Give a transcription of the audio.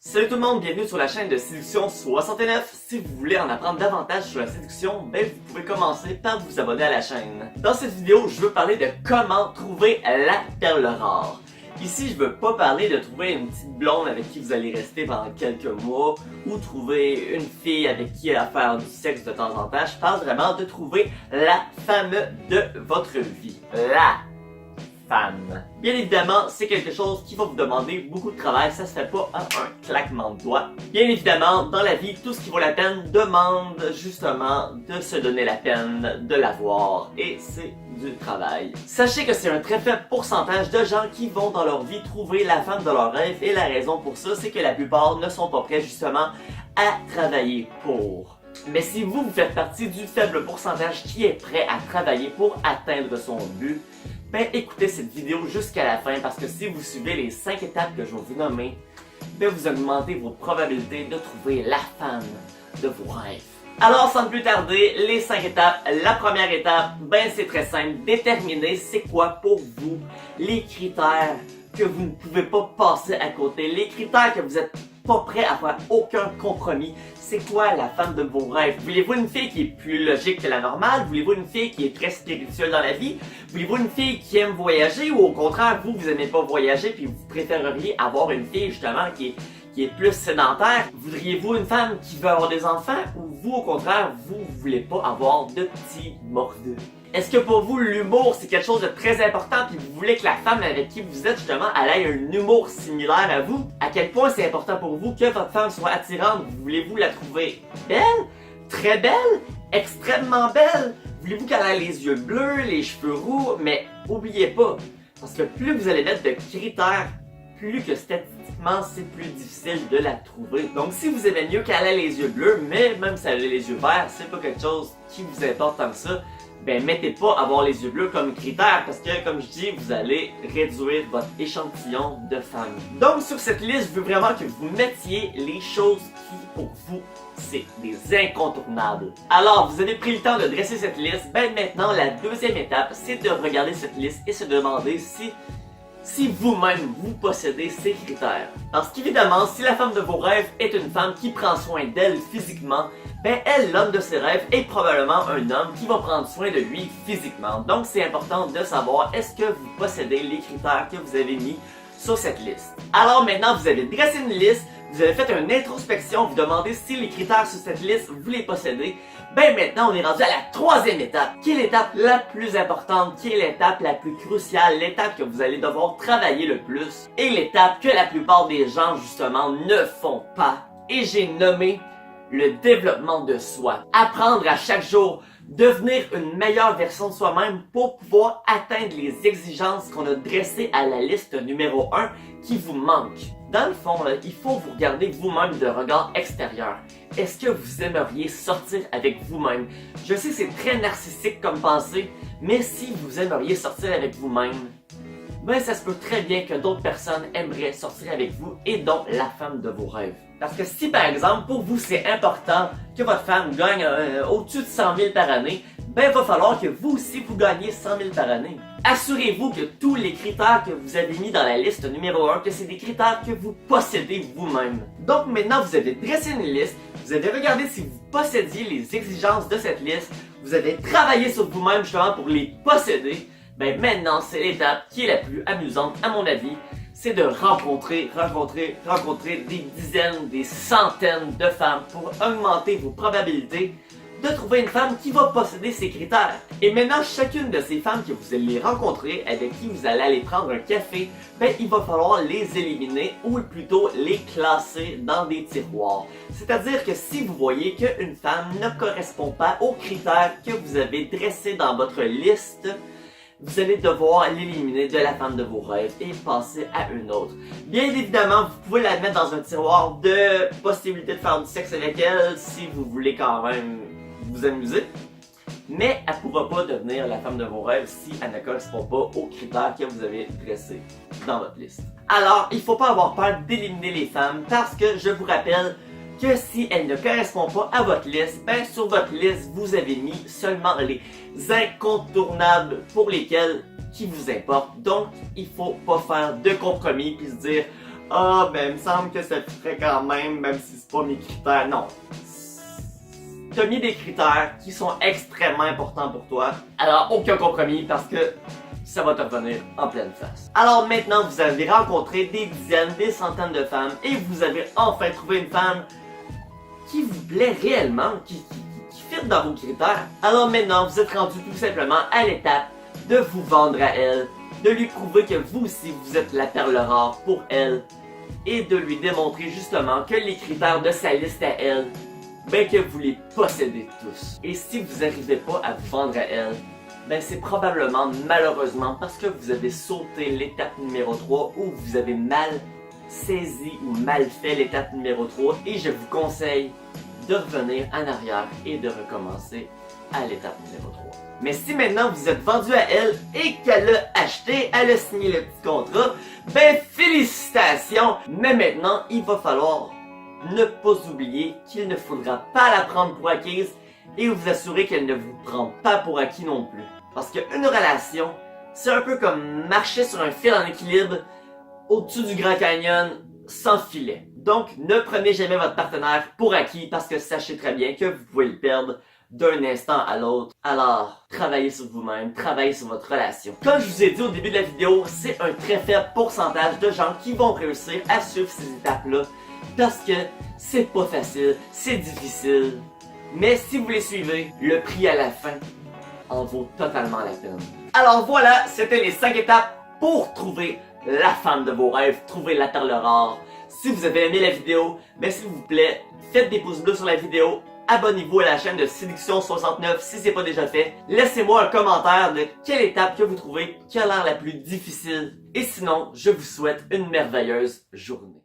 Salut tout le monde, bienvenue sur la chaîne de Séduction 69. Si vous voulez en apprendre davantage sur la séduction, vous pouvez commencer par vous abonner à la chaîne. Dans cette vidéo, je veux parler de comment trouver la perle rare. Ici, je veux pas parler de trouver une petite blonde avec qui vous allez rester pendant quelques mois ou trouver une fille avec qui faire du sexe de temps en temps. Je parle vraiment de trouver la femme de votre vie. La femme. Bien évidemment, c'est quelque chose qui va vous demander beaucoup de travail, ça se fait pas en un claquement de doigts. Bien évidemment, dans la vie, tout ce qui vaut la peine demande justement de se donner la peine de l'avoir, et c'est du travail. Sachez que c'est un très faible pourcentage de gens qui vont dans leur vie trouver la femme de leur rêve, et la raison pour ça, c'est que la plupart ne sont pas prêts justement à travailler pour. Mais si vous faites partie du faible pourcentage qui est prêt à travailler pour atteindre son but, écoutez cette vidéo jusqu'à la fin parce que si vous suivez les 5 étapes que je vais vous nommer, vous augmentez vos probabilités de trouver la femme de vos rêves. Alors sans plus tarder, les 5 étapes. La première étape, c'est très simple. Déterminer c'est quoi pour vous les critères que vous ne pouvez pas passer à côté. Les critères que vous êtes pas prêt à faire aucun compromis. C'est quoi la femme de vos rêves? Voulez-vous une fille qui est plus logique que la normale? Voulez-vous une fille qui est très spirituelle dans la vie? Voulez-vous une fille qui aime voyager ou au contraire, vous aimez pas voyager puis vous préféreriez avoir une fille justement qui est plus sédentaire? Voudriez-vous une femme qui veut avoir des enfants ou vous au contraire, vous voulez pas avoir de petits mordus? Est-ce que pour vous, l'humour, c'est quelque chose de très important puis vous voulez que la femme avec qui vous êtes justement, elle ait un humour similaire à vous? À quel point c'est important pour vous que votre femme soit attirante? Voulez-vous la trouver belle? Très belle? Extrêmement belle? Voulez-vous qu'elle ait les yeux bleus, les cheveux roux? Mais oubliez pas, parce que plus vous allez mettre de critères, plus que statistiquement c'est plus difficile de la trouver. Donc si vous aimez mieux qu'elle ait les yeux bleus, mais même si elle a les yeux verts, c'est pas quelque chose qui vous importe tant que ça, mettez pas avoir les yeux bleus comme critère parce que, comme je dis, vous allez réduire votre échantillon de femmes. Donc, sur cette liste, je veux vraiment que vous mettiez les choses qui, pour vous, c'est des incontournables. Alors, vous avez pris le temps de dresser cette liste. Maintenant, la deuxième étape, c'est de regarder cette liste et se demander si vous-même, vous possédez ces critères. Parce qu'évidemment, si la femme de vos rêves est une femme qui prend soin d'elle physiquement, elle, l'homme de ses rêves, est probablement un homme qui va prendre soin de lui physiquement. Donc, c'est important de savoir est-ce que vous possédez les critères que vous avez mis sur cette liste. Alors maintenant, vous avez dressé une liste, vous avez fait une introspection, vous demandez si les critères sur cette liste, vous les possédez. Maintenant, on est rendu à la troisième étape, qui est l'étape la plus importante, qui est l'étape la plus cruciale, l'étape que vous allez devoir travailler le plus, et l'étape que la plupart des gens, justement, ne font pas. Et j'ai nommé le développement de soi. Apprendre à chaque jour, devenir une meilleure version de soi-même pour pouvoir atteindre les exigences qu'on a dressées à la liste numéro 1 qui vous manque. Dans le fond, il faut vous regarder vous-même de regard extérieur. Est-ce que vous aimeriez sortir avec vous-même? Je sais que c'est très narcissique comme pensée, mais si vous aimeriez sortir avec vous-même, ça se peut très bien que d'autres personnes aimeraient sortir avec vous et donc la femme de vos rêves. Parce que si par exemple pour vous c'est important que votre femme gagne au-dessus de 100 000 par année, il va falloir que vous aussi vous gagniez 100 000 par année. Assurez-vous que tous les critères que vous avez mis dans la liste numéro 1, que c'est des critères que vous possédez vous-même. Donc maintenant vous avez dressé une liste, vous avez regardé si vous possédiez les exigences de cette liste, vous avez travaillé sur vous-même justement pour les posséder. Maintenant, c'est l'étape qui est la plus amusante à mon avis, c'est de rencontrer des dizaines, des centaines de femmes pour augmenter vos probabilités de trouver une femme qui va posséder ces critères. Et maintenant, chacune de ces femmes que vous allez rencontrer, avec qui vous allez aller prendre un café, il va falloir les éliminer ou plutôt les classer dans des tiroirs. C'est-à-dire que si vous voyez qu'une femme ne correspond pas aux critères que vous avez dressés dans votre liste, vous allez devoir l'éliminer de la femme de vos rêves et passer à une autre. Bien évidemment, vous pouvez la mettre dans un tiroir de possibilité de faire du sexe avec elle si vous voulez quand même vous amuser. Mais elle ne pourra pas devenir la femme de vos rêves si elle ne correspond pas aux critères que vous avez dressés dans votre liste. Alors, il ne faut pas avoir peur d'éliminer les femmes parce que je vous rappelle que si elle ne correspond pas à votre liste, sur votre liste, vous avez mis seulement les incontournables pour lesquels qui vous importent. Donc, il faut pas faire de compromis puis se dire Ah, ben, il me semble que ça ferait quand même si c'est pas mes critères. Non. T'as mis des critères qui sont extrêmement importants pour toi. Alors, aucun compromis parce que ça va te revenir en pleine face. Alors maintenant, vous avez rencontré des dizaines, des centaines de femmes et vous avez enfin trouvé une femme qui vous plaît réellement, qui fit dans vos critères. Alors maintenant, vous êtes rendu tout simplement à l'étape de vous vendre à elle, de lui prouver que vous aussi vous êtes la perle rare pour elle et de lui démontrer justement que les critères de sa liste à elle, ben que vous les possédez tous. Et si vous n'arrivez pas à vous vendre à elle, ben c'est probablement malheureusement parce que vous avez sauté l'étape numéro 3 ou vous avez mal saisi ou mal fait l'étape numéro 3 et je vous conseille de revenir en arrière et de recommencer à l'étape numéro 3. Mais si maintenant vous êtes vendu à elle et qu'elle a acheté, elle a signé le petit contrat, ben félicitations! Mais maintenant, il va falloir ne pas oublier qu'il ne faudra pas la prendre pour acquise et vous assurer qu'elle ne vous prend pas pour acquis non plus. Parce qu'une relation, c'est un peu comme marcher sur un fil en équilibre au-dessus du Grand Canyon sans filet. Donc, ne prenez jamais votre partenaire pour acquis parce que sachez très bien que vous pouvez le perdre d'un instant à l'autre. Alors, travaillez sur vous-même, travaillez sur votre relation. Comme je vous ai dit au début de la vidéo, c'est un très faible pourcentage de gens qui vont réussir à suivre ces étapes-là parce que c'est pas facile, c'est difficile. Mais si vous les suivez, le prix à la fin en vaut totalement la peine. Alors voilà, c'était les 5 étapes pour trouver la femme de vos rêves, trouver la perle rare. Si vous avez aimé la vidéo, ben s'il vous plaît, faites des pouces bleus sur la vidéo, abonnez-vous à la chaîne de Séduction 69 si c'est pas déjà fait. Laissez-moi un commentaire de quelle étape que vous trouvez qui a l'air la plus difficile. Et sinon, je vous souhaite une merveilleuse journée.